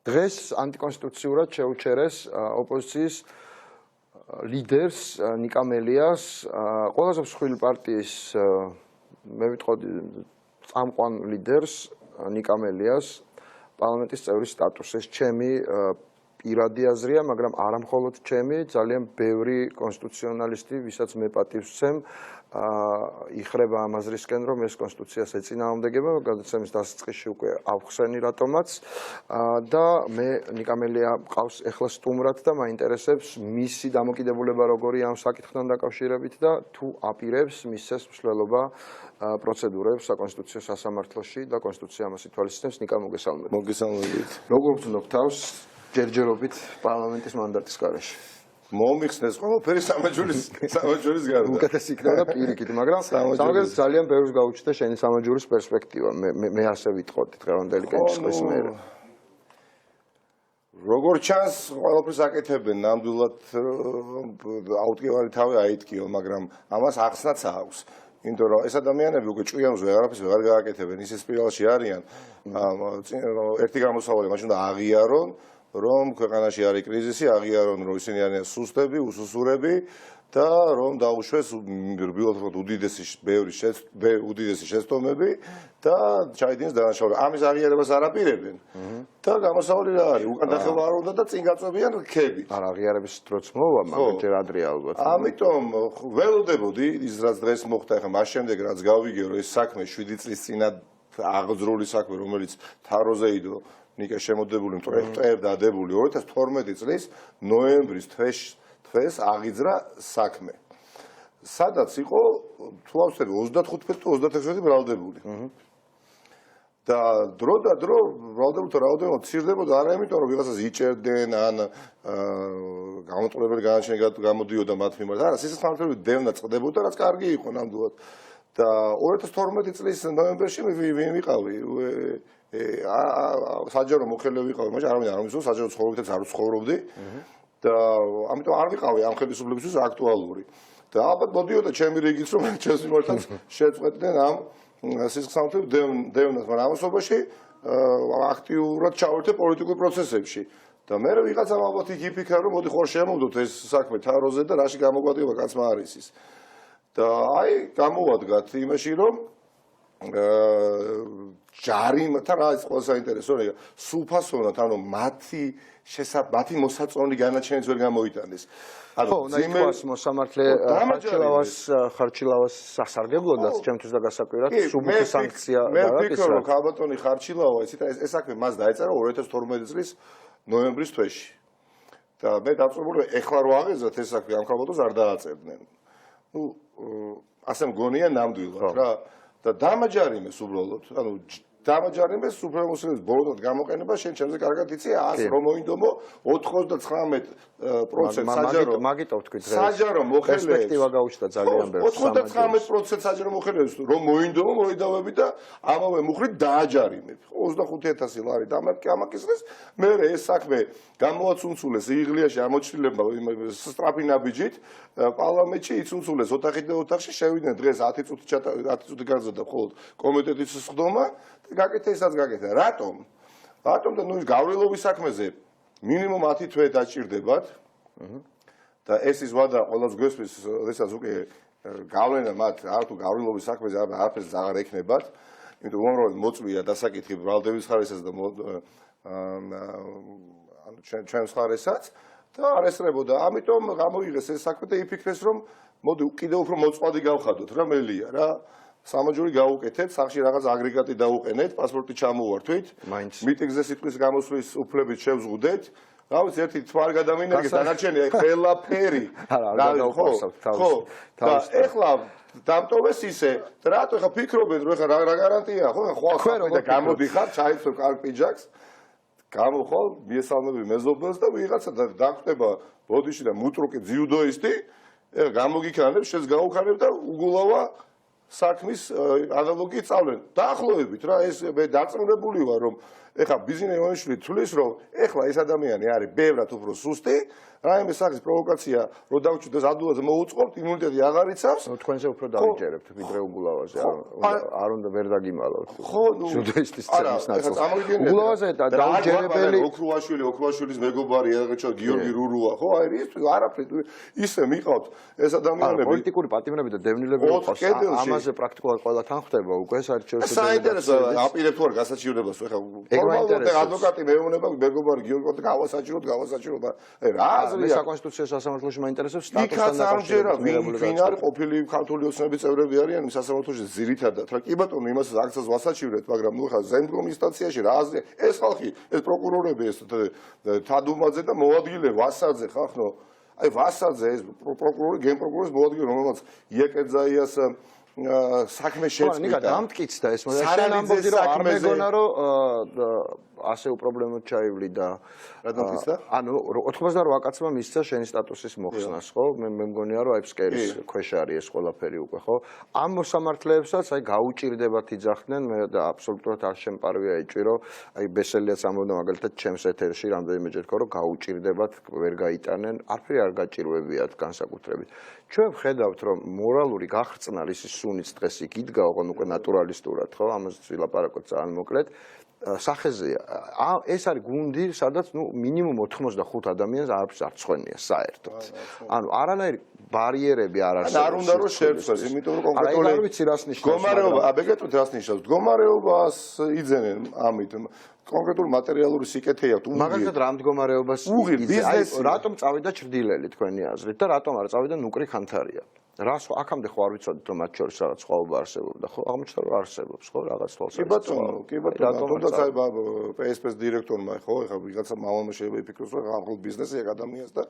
დღეს ანტიკონსტიტუციურად შეუჩერეს ოპოზიციის ლიდერს ნიკა მელიას, ყველაზე მსხვილი პარტიის მე ვიტყოდი წამყვან ლიდერს ნიკა მელიას პარლამენტის წევრის სტატუსს. ეს ჩემი პირადი აზრია, მაგრამ არა მხოლოდ ჩემი, ძალიან ბევრი კონსტიტუციონალისტი, ვისაც მე პატივს ვცემ, იხრება ამ აზრისკენ, რომ ეს კონსტიტუციას ეწინააღმდეგება, გადაცემის დასაწყისში უკვე ავხსენი რატომაც და მე ნიკა მელია მყავს ეხლა სტუმრად და მაინტერესებს მისი დამოკიდებულება როგორია ამ საკითხთან დაკავშირებით და თუ აპირებს მისცეს მსვლელობა პროცედურებს საკონსტიტუციო სასამართლოში და კონსტიტუცია ამას ითვალისწინებს. ნიკა, მოგესალმებით. მოგესალმებით. როგორ ვწნობ თავს ჯერჯერობით პარლამენტის მანდატის გარეშე? მომიხსნეს ყველაფერი სამაჯურის გარდა. უკეთესი იქნება პირიქით, მაგრამ სამაგერს ძალიან ბევრს გაუჩნდა შენი სამაჯურის პერსპექტივა. მე ასე ვიტყოდი დღევანდელი კენჭისყრის მერე. როგორ ჩანს, ყველაფერს აკეთებენ, ნამდვილად აუტკივარი თავი აიტკიო, მაგრამ ამას ახსნაც აქვს. იმიტომ რომ ეს ადამიანები უკვე ჭვიანს ვეღარაფერს ვეღარ გააკეთებენ, ისე სპირალში არიან. ერთი გამოსავალი მაშინ უნდა აღიარონ, რომ ქვეყანაში არის კრიზისი, აღიარონ, რომ ისინი არიან სუსტები, უსუსურები და რომ დაუშვეს რბილად უდიდესი შეცდომები და ჩაიდინეს დანაშაულები. ამის აღიარებას არ აპირებენ და გამოსავალი რა არის? უკან დახევა არ უნდა და წინ გაწევიან რქები. არა, აღიარების დროც მოვა, მაგრამ ჯერ ადრე ალბათ. ამიტომ ველოდებოდი ის რაც დღეს მოხდა, ახლა მას შემდეგ რაც გავიგე, რომ ეს საქმე 7 წლის წინათ აღძრული საქმე, რომელიც თაროზე იდო ნიკა შემოდებული მტვრევ დადებული 2012 წლის ნოემბრის თვეს აღიძრა საქმე. სადაც იყო თუ ავსები 35 თუ 36 ბრალდებული. და დრო ბრალდებულთა რაოდენობა ცირდებოდა არა იმიტომ რომ ვიღაცას იჭერდნენ ან გამოტყუებელი განაჩენი გამოდიოდა მათ მიმართ. არა, სისხლისმღვრელობით დევნა წყდებოდა, რაც კარგი იყო ნამდვილად. და 2012 წლის ნოემბერში ვინ ვიყავი? საჯარო მოხელე ვიყავი, მაგრამ არავინ არ მომისო, საჯარო ცხოვრობითაც არ ვცხოვრობდი და ამიტომ არ ვიყავი ამ ხელისუფლებისთვის აქტუალური. და ალბათ მოდიოდა ჩემი რიგიც, რომ ჩემს მიმართაც შეწყვეტდნენ ამ სისხლისმღვრელობით დევნას, მაგრამ ამასობაში აქტიურად ჩავერთე პოლიტიკურ პროცესებში. და მე ვიღაცამ ალბათ იქ იფიქრა, რომ მოდი ხარ შემოვდოთ ეს საქმე თაროზე და რაში გამოგვადგება კაცმა არის ის. და აი გამოვადგათ იმაში, რომ ჯარიმთან რა ის ყველა საინტერესო რა სულფასოვნად, ანუ მათი მოსაწონი განაჩენიც ვერ გამოიტანეს. ანუ ძიმეს მოსამართლე ხარჩილავას სასარგებლოდაც ჩემთვის და გასაკვირად სუბუქი სანქცია და მე ვფიქრობ, რომ ქალბატონი ხარჩილავა ეს საქმე მას დაეწერა 2012 წლის ნოემბრის თვეში. და მე დაწვებული ეხლა რო აღეძრათ ეს საქმე ამ ქალბატონს არ დააწერდნენ. ნუ ასე მგონია ნამდვილად რა და დამაჯარიმეს უბრალოდ, ანუ დამაჯარიმეს სუპრემოსილის ბოლოდად გამოყენება შენ ჩემზე კარგად იცი 100 რომ მოინდომო 99% საჯარო მაგიტო ვთქვით დღეს საჯარო მოხელეებს პერსპექტივა გაუჩნდა ძალიან ბევრს 99% საჯარო მოხელეებს რომ მოინდომო მოიდავები და ამავე მუხლით დააჯარიმებ 25000 ლარი დამაკისრეს მე ეს საქმე გამოაცუნცულეს იღლიაში ამოჩნილებმა სწრაფი ნაბიჯით პარლამენტში იცუნცულეს ოთახით და ოთახში შევიდნენ დღეს 10 წუთი გაზრდა მხოლოდ კომიტეტის სხდომა გაკეთესაც გაკეთე. რატომ? რატომ და ნუ ის გავრილობის საქმეზე მინიმუმ 10 თვე დაჭირდებათ. და ეს ის ვადა ყველას გვესმის, როდესაც უკვე გავლენა მათ არ თუ გავრილობის საქმეზე არაფერს აღარ ექნებათ. იმიტომ უამრავად მოწვია დასაკითხი ბრალდების ხარესაც და ანუ ჩვენს ხარესაც და არ ესწრებოდა. ამიტომ გამოიღეს ეს საქმე და იფიქრეს რომ მოდი კიდევ უფრო მოწყვეტი გავხადოთ რა მელია რა. სამაჯური გავუკეთეთ, სახში რაღაც აგრეგატი დაუყენეთ, პასპორტი ჩამოვართვით, მიტინგზე სიტყვის გამოსვლის უფლებით შევზღუდეთ. რა ვიცი, ერთი თვა არ გადამინერგეთ, დანარჩენი ყველაფერი. ხო. და ეხლა დამტოვეს ისე, რატო ეხლა ფიქრობენ, რომ ეხლა რა გარანტია, ხო? ხვალ და გამოდიხარ, ჩაიცვებ კარგ პიჯაკს. გამოხვალ, მიესალმები მეზობელს და ვიღაცა დაგვხდება ბოდიში და მუტრუკი ძიუდოისტი, ეხლა გამოგიქანებ, შენს გაუქანებ და უგულავა საქმის ანალოგი წავლენ. დაახლოებით რა ეს მე დარწმუნებული ვარ რომ ეხლა ბიზნე ივანიშვილი თulis რომ ეხლა ეს ადამიანი არის ბევრად უფრო სუსტი, რაიმე სახის პროვოკაცია რო დავჭირდეს ადვილად მოუწყობთ, იმუნიტეტი აღარ იცავს. თქვენზე უფრო დავიჯერებთ ვიდრე უგულავაზე, არ უნდა ვერ დაგიმალავთ. ხო, ჟურნალისტის წემის ნაწილს. წარმოგიდგენთ. უგულავაზე დავიჯერებელი ოქრუაშვილის მეგობარი, რაღაცა გიორგი რურუა, ხო, აი ის არაფერი ისე მიყავთ ეს ადამიანები. პოლიტიკური პატიმრები და დევნილები ყავს. ამაზე პრაქტიკულად ყველა თან ხდება უკვე საერთაშორისო საინტერესო აპირებ თუ არ გასაჩივრებას ხო ფორმალურად ადვოკატი მეუბნება მეგობარი გიორგი გავასაჩივროთ აი რა აზრია საკონსტიტუციო სასამართლოში მაინტერესებს სტატუსთან დაკავშირებით ვინ არის ყოფილი ქართული ოცნების წევრები არიან სასამართლოში ძირითადად რა კი ბატონო იმასაც აქცას ვასაჩივრეთ მაგრამ ნუ ხა ზენდგომ ინსტანციაში რა აზრია ეს ხალხი ეს პროკურორები ეს თადუმაძე და მოადგილე ვასაძე ხახნო აი ვასაძე ეს პროკურორი გენპროკურორის მოადგილე რომელმაც იეკეძაიას საქმე შეწყვიტა. ნიკა დამტკიცდა ეს მოდი შენ ამბობდი რომ არ მეგონა რომ ასე უპრობლემოდ ჩაივლი და რა დამტკიცდა? ანუ 88 კაცმა მისცა შენი სტატუსის მოხსნას ხო? მე მგონია რომ აი ფსკერის ქვეშ არის ეს ყველაფერი უკვე ხო? ამ მოსამართლეებსაც აი გაუჭირდებათ იძახდნენ მე და აბსოლუტურად არ შემპარვია ეჭვი რომ აი ბესელიაც ამბობდა მაგალითად ჩემს ეთერში რამდენიმეჯერ თქო რომ გაუჭირდებათ ვერ გაიტანენ არაფერი არ გაჭირვებიათ განსაკუთრებით. ჩვენ ვხედავთ რომ მორალური გახრწნალის სუნიც დღეს იქ იდგა ოღონდ უკვე ნატურალისტურად ხო ამაზე ვილაპარაკოთ ძალიან მოკლედ სახეზეა ეს არის გუნდი სადაც ნუ მინიმუმ 85 ადამიანს არაფერს არ წვენია საერთოდ ანუ არანაირი ბარიერები არ არსებობს არ უნდა რომ შეერთოს იმიტომ რომ კონკრეტული არ ვიცი რას ნიშნავს მდგომარეობა აბეგეთოთ რას ნიშნავს მდგომარეობას იძენენ ამით კონკრეტული მატერიალური სიკეთე აქვს მაგალითად რა მდგომარეობას აი რატომ წავიდა ჭრდილელი თქვენი აზრით და რატომ არ წავიდა ნუკრი ხანთარია რას აქამდე ხო არ ვიცოდით რომ მათ შორის რაღაც სხვაობა არსებობდა ხო აღმოჩნდა რომ არსებობს ხო რაღაც თვალსაზრისით კი ბატონო თუნდაც აი PSP-ს დირექტორმა ხო ეხლა ვიღაცა მამამა შეიძლება იფიქროს რომ ახალ ბიზნესი ეგ ადამიანს და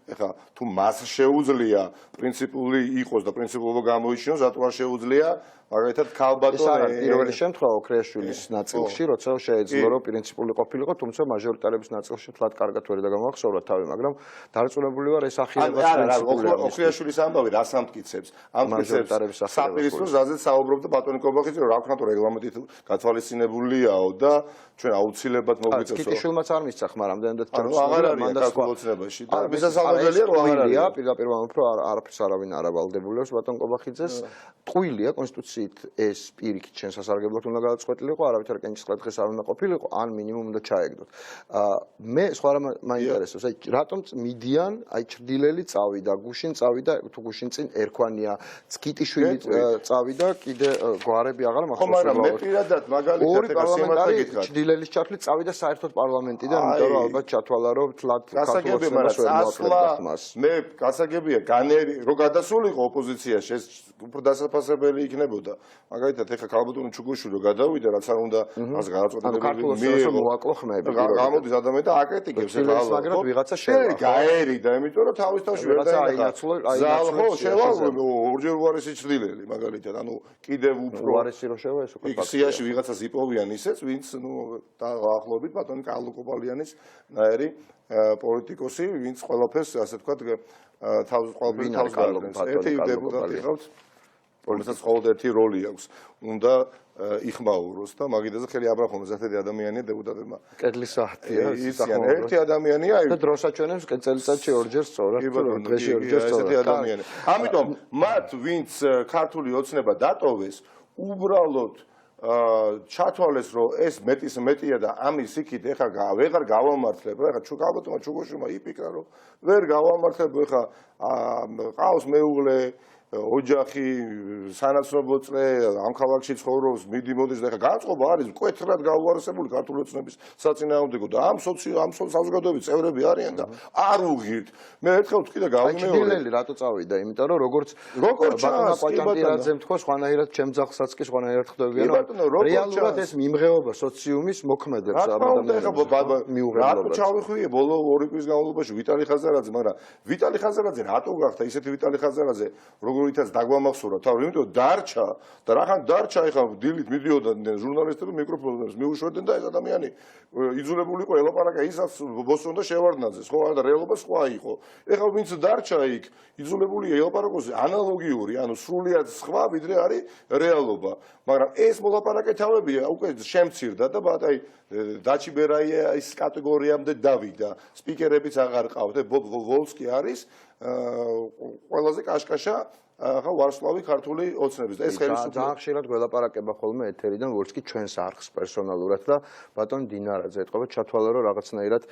ეხლა თუ მას შეუძლია პრინციპული იყოს და პრინციპულობა გამოიჩინოს რატო არ შეუძლია მაგალითად ქალბატონი პირველი შემთხვევა ოქრიაშვილის ნაწილში როცა შეეძლო რომ პრინციპული ყოფილიყო თუმცა მაჟორიტარების ნაწილში თლად კარგად ვერ დაგამახსოვრა თავი მაგრამ დარწმუნებული ვარ ეს ახირებას პრინციპულია ოქრიაშვილის ამბავი რას ამტკიცებს ამტკიცებს საპირისპიროს რაზეც საუბრობდა ბატონი კობახიძე რომ რა ვქნა თუ რეგლამენტით გათვალისწინებულიაო და ჩვენ აუცილებლად მოგვიწევს კიტიშვილმაც არ მისცა ხმა რამდენადაც ჩვენ აღარ არის კალკულაციაში და მისასალმებელია რომ აღარ არის პირდაპირ უფრო არაფერს არავინ არ ავალდებულებს ბატონ კობახიძეს ტყუილია კონსტიტუციით ეს პირიქით ჩვენ სასარგებლოდ უნდა გადაწყვეტილიყო არავითარ კენჭისყრა დღეს არ უნდა ყოფილიყო ან მინიმუმ უნდა ჩაეგდოთ მე სხვა რამ მაინტერესებს აი რატომ მიდიან აი ჭრდილელი წავიდა გუშინ წავიდა თუ გუშინ წინ ერქვანია კიტიშვილი წავიდა კიდე გვარები აღარ მახსოვს ხო მაგრამ მე პირადად მაგალითად ეხა სიმართლე გითხრათ ჭრდილელის ჩათვლი წავიდა საერთოდ პარლამენტიდან იმიტომ რომ ალბათ ჩათვალა რომ თლად გასაგებია მაგრამ მე გასაგებია განერი რომ გადასულიყო ოპოზიციაში ეს უფრო დასაფასებელი იქნებოდა მაგალითად ეხა ქალბატონი ჩუგუშვილი რომ გადავიდა რაც არ უნდა მას გადაწყვეტილებელი მიიღო მოაკლო ხმები გამოდის ადამიანი და აკრიტიკებს ეხლა მაგრამ ვიღაცა შევა გაერიდა იმიტომ რომ თავის თავში ვერ დაინახა ზალ ხო შევა ორჯერ უარესი ჭრდილელი მაგალითად ანუ კიდევ უფრო უარესი რო შევა ეს უკვე ფაქტია ვიღაცას იპოვიან ისეც ვინც ნუ დაახლოებით ბატონი კალო კოპალიანის ნაერი პოლიტიკოსი ვინც ყველაფერს ასე ვთქვათ თავს ყველაფერს თავს გააკეთებს ერთი დეპუტატი ხავთ რომელსაც ყოველდღე ერთი როლი აქვს უნდა იხმაუროს და მაგიდაზე ხელი აბრახონოს ესეთი ადამიანია დეპუტატებმა კედლის საათია ისიან ერთი ადამიანია და დროსაჩვენებს წელიწადში ორჯერ სწორად დღეში ორჯერ სწორად ესეთი ადამიანი ამიტომ მათ ვინც ქართული ოცნება დატოვეს უბრალოდ ჩათვალეს რომ ეს მეტია და ამის იქით ეხლა ვეღარ გავამართლებ ეხლა ჩუკალბატონმა ჩუგოშვილმა იფიქრა რომ ვერ გავამართლებ ეხლა ყავს მეუღლე ოჯახი სანაცნობო წრე ამ ქალაქში ცხოვრობს მიდი მოდის და ეხლა განწყობა არის მკვეთრად გაუარესებული ქართული ოცნების საწინააღმდეგო და ამ საზოგადოების წევრები არიან და არ უღირთ მე ერთხელ ვთქვი და გავიმეორე რატო წავიდა იმიტომ რომ როგორც ბატონა ყვაჭანტირაძემ თქვა სხვანაირად ჩემ ძაღლსაც კი სხვანაირად ხდებიან რეალურად ეს მიმღეობა სოციუმის მოქმედებს რატო ჩავიხვიე ბოლო 2 კვირის განმავლობაში ვიტალი ხაზარაძე მაგრამ ვიტალი ხაზარაძე რატო გახდა ისეთი ვიტალი ხაზარაძე როგორითაც დაგვამახსოვრა თავი, იმიტომ დარჩა და რახან დარჩა ეხლა დილით მიდიოდნენ ჟურნალისტები მიკროფონებს მიუშვებდნენ და ეს ადამიანი იძულებული იყო ელაპარაკა ისაც ბოსონ და შევარდნაძეს, ხო, და რეალობა სხვა იყო. ეხლა ვინც დარჩა იქ, იძულებული ელაპარაკოს ანალოგიური, ანუ სრულიად სხვა ვიდრე არის რეალობა. მაგრამ ეს მოლაპარაკეთავები უკვე შემცირდა და აი დაჩიბერაია ის კატეგორიამდე დავიდა. სპიკერებიც აღარ ყავთ. ბობ ვოლსკი არის ყველაზე კაშკაშა ახლა ვარსკვლავი ქართული ოცნების. ეს ხელისუფლება ძალიან ხშირად გველაპარაკება ხოლმე ეთერიდან ვორც კი ჩვენს არხს პერსონალურად და ბატონ დინარაძე ეთყობა ჩათვალა რომ რაღაცნაირად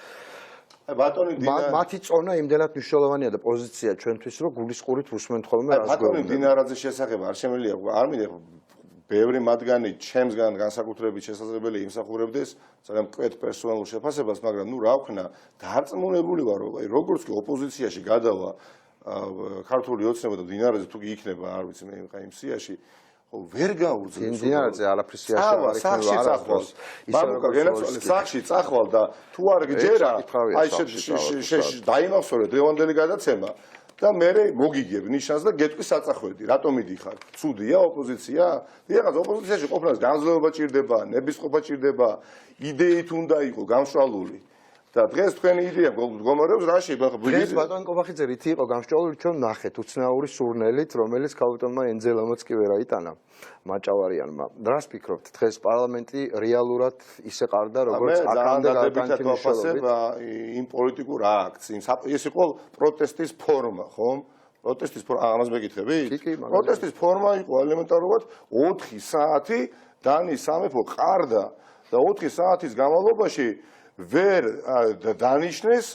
ბატონი დინარაძე მათი წონა იმდენად მნიშვნელოვანია და პოზიცია ჩვენთვის რომ გულისყურით უსმენთ ხოლმე რას ბატონი დინარაძის შესახებ არ შემიძლია არ მინდა ბევრი მათგანი ჩემსგან განსაკუთრებით შესაძლებელი იმსახურებდეს ძალიან მკვეთ პერსონალურ შეფასებას, მაგრამ რა ვქნა, დარწმუნებული ვარ, რომ როგორც კი ოპოზიციაში გადავა ქართული ოცნება და დინარაძე თუ კი იქნება, არ ვიცი მე იმ სიაში, ხო ვერ გაუძლებს. დინარაძე არაფრის სიაში არ იქნება არასდროს. ბაბუკა გენაცვალე სახში წახვალ და თუ არ გჯერა, აი დაიმახსოვრე დღევანდელი გადაცემა. და მე მოგიგებ ნიშანს და გეტყვი საწახვედი. რატომ მიდიხარ? ცუდია ოპოზიცია? დიახაც ოპოზიციაში ყოფნას განძლეობა ჭირდება, ნებისყოფა ჭირდება, იდეით უნდა იყო გამშვალული. და დღეს თქვენი იდეა მდგომარეობს რაში? დღეს ბატონ კობახიძე რითი იყო გამშვალული ჩვენ ნახეთ უცნაური სურნელით, რომელიც ქალბატონმა ენძელამაც კი ვერ აიტანა მაჭავარიანმა. რას ფიქრობთ? დღეს პარლამენტი რეალურად ისე ყარდა, როგორც აქამდე გადაგანთიმშელობით იმ პოლიტიკურ აქტს, ეს იყო პროტესტის ფორმა, ხომ? პროტესტის ფორმა, ამას მეკითხებით? პროტესტის ფორმა იყო ელემენტარულად 4 საათი დანის სამეფო ყარდა და 4 საათის განმავლობაში ვერ დანიშნეს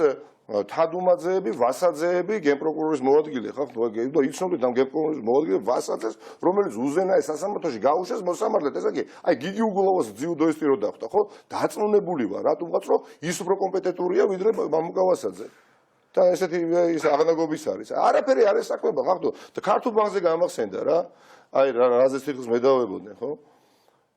თადუმაძეები, ვასაძეები, გენპროკურორის მოადგილე, ხო, და იცნობთ ამ გენპროკურორის მოადგილე ვასაძეს, რომელიც უზენაეს სასამართლოში გაუშვეს მოსამართლედ, ესე იგი, აი გიგი უგულოვას ძიუდოისტი რო დახვდა, ხო? დაწმუნებული ვარ, რატომღაც რომ ის უფრო კომპეტენტურია ვიდრე მამუკა ვასაძე. და ესეთი ის აღნაგობის არის. არაფერი არ ესაქმება, ხახტო, და ქართულ ბანკზე გამახსენდა რა. აი რაზეც თვითონ მედავებოდნენ, ხო?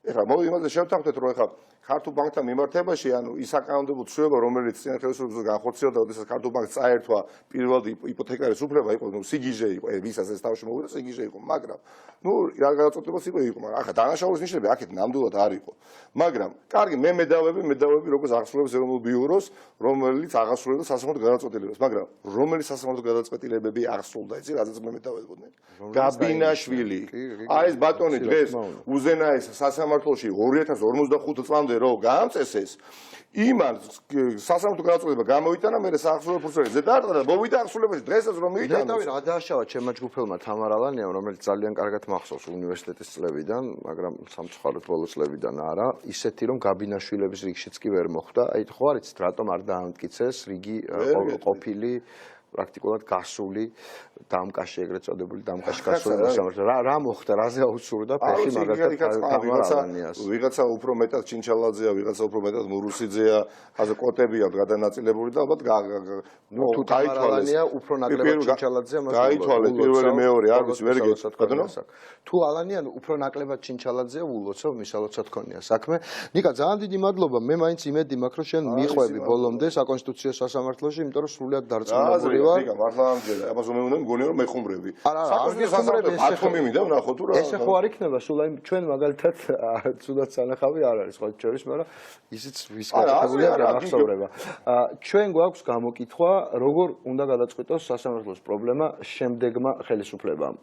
ეხლა იმაზე შევთანხმდეთ, რომ ეხლა ქართულ ბანკთან მიმართებაში, ანუ ის საკანონმდებლო ცვლილება, რომელიც წინა ხელისუფლებას განხორციელდა, როდესაც ქართულ ბანკს წაერთვა პირველი იპოთეკარის უფლება, იყო სიგიჟე იყო, ვისაც ეს თავში მოვიდა, სიგიჟე იყო, მაგრამ რა გადაწყვეტილებას იყო, მაგრამ ახლა დანაშაულის ნიშნები აქეთ ნამდვილად არ იყო. მაგრამ კარგი, მე მედავები როგორც აღსრულებს ეროვნულ ბიუროს, რომელიც აღასრულებდა სასამართლო გადაწყვეტილებას, მაგრამ რომელი სასამართლო გადაწყვეტილებები აღსრულდა, იცი, რაზეც მე მედავებოდნენ? გაბინაშვილი. აი ეს ბატონი დღეს უზენაეს სასამართლოში 2055 წლამდე რო გაამწესეს, იმან სასამართლო გადაწყვეტილება გამოიტანა, მე საახსოვრო ფურცელზე დაარტყა და მოვიდა აღსრულებაში დღესაც რომ მიიტანოს. ნეტავი რა დააშავა ჩემმა ჯგუფელმა თამარ ალანიამ, რომელიც ძალიან კარგად მახსოვს უნივერსიტეტის წლებიდან, მაგრამ სამწუხაროდ ბოლო წლებიდან არა, ისეთი რომ გაბინაშვილების რიგშიც კი ვერ მოხვდა. აი ხო არიცით რატომ არ დაამტკიცეს რიგი ყოფილი პრაქტიკულად გასული დამკაში ეგრეთ წოდებული დამკაში გასული მოსამართლე რა მოხდა რაზე აუცურდა ფეხი მაგალითად ვიღაცა უფრო მეტად ჩინჩალაძეა ვიღაცა უფრო მეტად მურუსიძეა ასე კოტებია გადანაწილებული და ალბათ თუ გაითვალეს უფრო ნაკლებად ჩინჩალაძეა მას გაითვალეს პირველი მეორე არ ვიცი ვერ გეტყვი თუ ალანიან უფრო ნაკლებად ჩინჩალაძეა ულოცავ მისალოცად ქონია საქმე ნიკა ძალიან დიდი მადლობა მე მაინც იმედი მაქვს რომ შენ მიყვები ბოლომდე საკონსტიტუციო სასამართლოში იმიტომ რომ სრულიად დარწმუნებული ვარ ნიკა მართლა ამჯერა ამას მე უნდა მგონია რომ მეხუმრები ესე ხო არ იქნება სულ აი ჩვენ მაგალითად ცუდად სანახავი არ არის ხო ჩვენს მაგრამ ისიც ვისკეთებულია გახსოვრება ჩვენ გვაქვს გამოკითხვა როგორ უნდა გადაწყვეტოს სასამართლოს პრობლემა შემდეგმა ხელისუფლებამ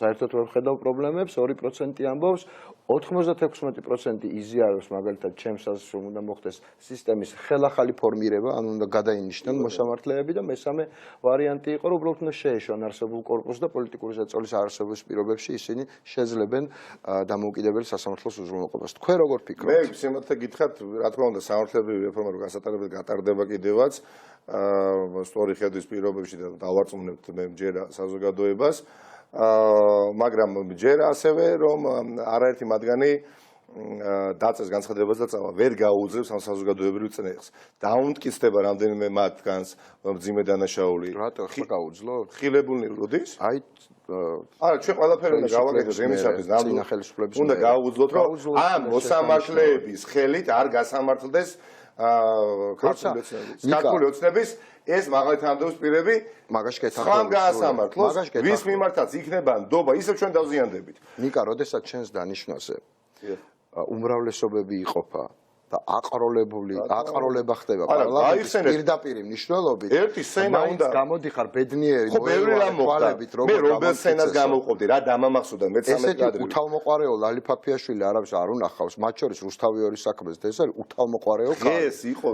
საერთოდ ვერ ხედავ პრობლემებს 2% ამბობს 96% იზიარებს მაგალითად ჩემს აზრს რომ უნდა მოხდეს სისტემის ხელახალი ფორმირება ანუ უნდა გადაინიშნონ მოსამართლეები და მესამე ვარიანტი იყო რომ უბრალოდ უნდა შეეშვან არსებულ კორპუსს და პოლიტიკური ზეწოლის არსებობის პირობებში ისინი შეძლებენ დამოუკიდებელ სასამართლოს უზრუნველყოფას თქვენ როგორ ფიქრობთ მე სიმართლე გითხრათ რა თქმა უნდა სამართლებრივი რეფორმა რო გასატარებლად გატარდება კიდევაც სწორი ხედვის პირობებში და დავარწმუნებთ მე ჯერა საზოგადოებას მაგრამ ჯერ ასევე რომ არაერთი მათგანი დაწეს განცხადებას და წავა ვერ გაუძლებს ამ საზოგადოებრივ წნეხს დაუნტკიცდება რამდენიმე მათგანს მძიმე დანაშაული რატო ხა გაუძლო ხილებულნი როდის აი არა ჩვენ ყველაფერი უნდა გავაკეთოთ იმისათვის ნამდვილად უნდა გაუძლოთ რომ ამ მოსამართლეების ხელით არ გასამართლდეს ქართული ოცნების ეს მაღალთანადობის პირები მაგაში სხვა გეთანხმებით. გაასამართლოს, ვის მიმართაც იქნება ნდობა, ისევ ჩვენ დავზიანდებით. ნიკა, როდესაც ჩვენს დანიშვნაზე უმრავლესობები იყოფა და აყროლება ხდება პარლამენტის პირდაპირ მნიშვნელობით. ერთი სენა უნდა გამოდიხარ ბედნიერი ბევრი რამ მოხდა. მე რომელ სენას გამოვყოფდი, რა დამამახსოვდა მე-13 კადრი. უთავმოყარეო ლალი ფაფიაშვილი არაფერს არ უნახავს, მათ შორის რუსთავიორის საქმეს და ეს არის უთავმოყარეო ქალი. ეს იყო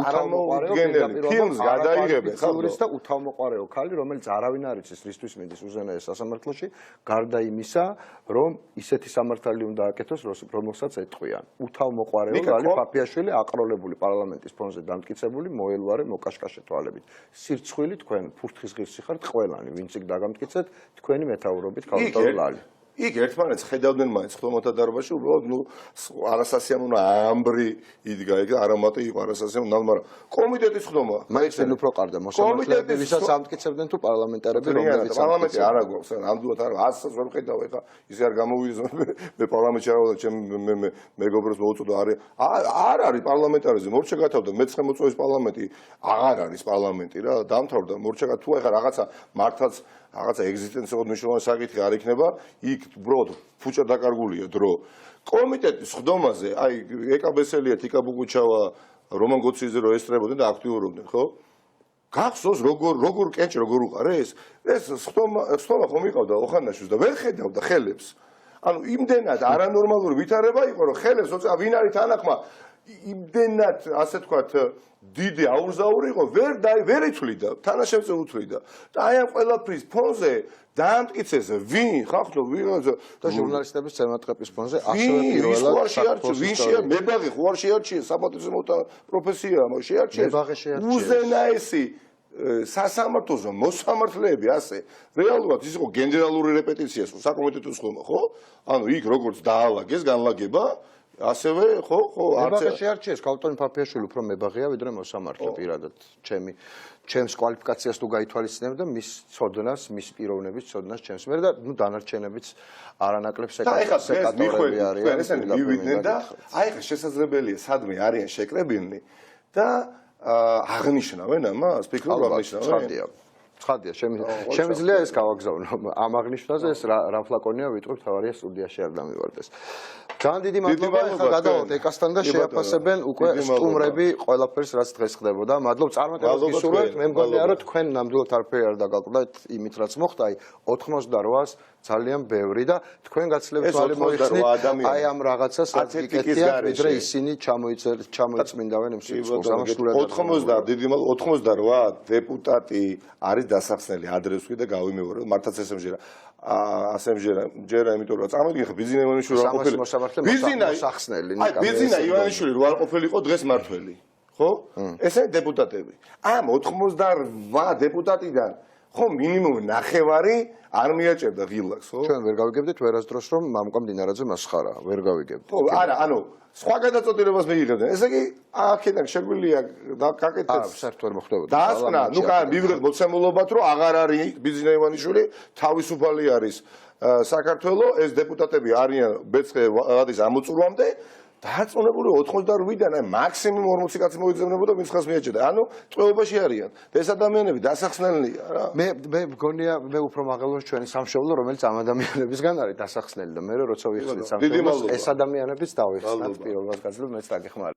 არამოუდგენელი ფილმს გადაიღებენ ხალხს და უთავმოყარეო ქალი, რომელიც არავინ არ იცის რისთვის მინდის უზენაეს სასამართლოში, გარდა იმისა, რომ ისეთი სამართალი უნდა აკეთოს, რომელსაც ეტყვიან. უთავმოყარეო ლალი ფაფიაშვილი აყროლებული პარლამენტის ფონზე დამტკიცებული მოელვარე მოკაშკაშე თვალებით. სირცხვილი თქვენ ფურთხის ღირსი ხართ ყველანი, ვინც იქ დაგამტკიცეთ, თქვენი მეთაურობით ქალბატონო ლალი. იქ ერთმანეთს ხედავდნენ მაინც ხტომათა დარბაზში, უბრალოდ არასასიამოვნო ამბრი იდგა ეგ არამატი იყო არასასიამოვნო, მაგრამ კომიტეტის ხტომა. მაინც δεν უფრო ყარდა მოსამართლეები, ვისაც ამტკიცებდნენ თუ პარლამენტარები, რომლებიც პარლამენტი არ აგვაქვს, ამდენად არ 100-ს ვერ ხედავ ეხა, ისე არ გამოვიზო მე პარლამენტში არ ვარ, ჩემ მეგობრებს მოუწოდა არ არის პარლამენტარიზმი, მორჩა გათავდა მე-9 მოწვევის პარლამენტი, აღარ არის პარლამენტი რა, დამთავრდა მორჩა თუ ეხა რაღაცა მართლაც რაღაცა ეგზისტენციურად მნიშვნელოვანი საკითხი არ იქნება, იქ უბრალოდ ფუჭა დაკარგულია დრო. კომიტეტის ხდომაზე, აი ეკაბესელია, თიკა ბუგუჩავა, რომან გოციძე რო ესწრებოდნენ და აქტიურობდნენ, ხო? გახსოვს როგორ კენჭი როგორ უყარეს? ეს ხდომა ხომ იყავდა ოხანაშვილს და ვერ ხედავდა ხელებს. ანუ იმდენად არანორმალური ვითარება იყო, რომ ხელებს ვინ არის თანახმა იმდენად ასე თქვათ დიდი აურზაური იყო, ვერ იცვლიდა, თანაშემწე უთვლიდა. და აი ამ ყველაფრის ფონზე დაამტკიცეს ვინ ხახტო ვიღაცა და ჟურნალისტების ზემოთყების ფონზე ასევე პირველად მებაღი ხوار შეარჩიე საპატრიოტიზმოთა პროფესია შეარჩიე უზენაესი სასამართლოზე მოსამართლეები ასე რეალურად ის იყო გენერალური რეპეტიცია საკომიტეტო ხომა ხო ანუ იქ როგორც დაალაგეს განლაგება ასევე ხო მებაღე შეარჩიეს ქალბატონი ფაფიაშვილი უფრო მებაღია ვიდრე მოსამართლე პირადად ჩემს კვალიფიკაციას თუ გაითვალისწინებ და მის ცოდნას, მის პიროვნების ცოდნას ჩემს მიერ და ნუ დანარჩენებიც არანაკლებ სეკატორები არიან. ესენი მივიდნენ და აი ხა შესაძლებელია სადმე არიან შეკრებილნი და აღნიშნავენ ამას, ფიქრობ აღნიშნავენ. ცხადია, შემიძლია ეს გავაგზავნო. ამ აღნიშვნაზე ეს რა ფლაკონია ვიტყვი თავარია სტუდიაში არ დამივარდეს. ძალიან დიდი მადლობა, ახლა გადავთ ეკასთან და შეაფასებენ უკვე სტუმრები ყველაფერს რაც დღეს ხდებოდა. მადლობ წარმატებას გისურვებთ. მე მგონია რომ თქვენ ნამდვილად არაფერი არ დაგაკვირდით იმით რაც მოხდა, აი 88-ს ძალიან ბევრი და თქვენ გაცილებით თვალი მოიხსნით აი ამ რაღაცას რაც გიკეთებთ, ვიდრე ისინი ჩამოიწმინდავენ იმ სიტყვას. 90 დიდი მადლობა 88 დეპუტატი არის დასახსნელი ადრესვი და გავიმეორე მართაც ესემჯერა ასემჯერა იმიტომ რომ წარმოგიდგენ ხა ბიზინა ივანიშვილი რო არ ყოფილი მოსახსნელი აი ბიზინა ივანიშვილი რო არ ყოფილიყო დღეს მართველი ხო ესენი დეპუტატები ამ 88 დეპუტატიდან ხო მინიმუმ ნახევარი არ მიაჭერდა ღილაკს ხო ჩვენ ვერ გავიგებდით ვერასდროს რომ მამუკა მდინარაძე მასხარა ვერ გავიგებდით ხო არა ანუ სხვა გადაწყვეტილებას მიიღებდნენ ესე იგი აქედან შეგვიძლია გაკეთდეს საერთოდ ვერ მოხდებოდა დაასკვნა ნუ კაი მივიღეთ მოცემულობათ რომ აღარ არის ბიზინა ივანიშვილი თავისუფალი არის საქართველოს ეს დეპუტატები არიან ბეწე ადის ამოწურვამდე დაარწმუნებული 88-დან აი მაქსიმუმ 40 კაცი მოიძებნებოდა ვინც ხას მიაჭერდა. ანუ ტყვეობაში არიან. და ეს ადამიანები დასახსნელია რა. მე მგონია მე უფრო მაღალოს ჩვენი სამშობლო რომელიც ამ ადამიანებისგან არის დასახსნელი და მე როცა ვიხსნით სამშობლოს ეს ადამიანებიც დავიხსნათ პირველად გაძლევ მეც დაგეხმარება.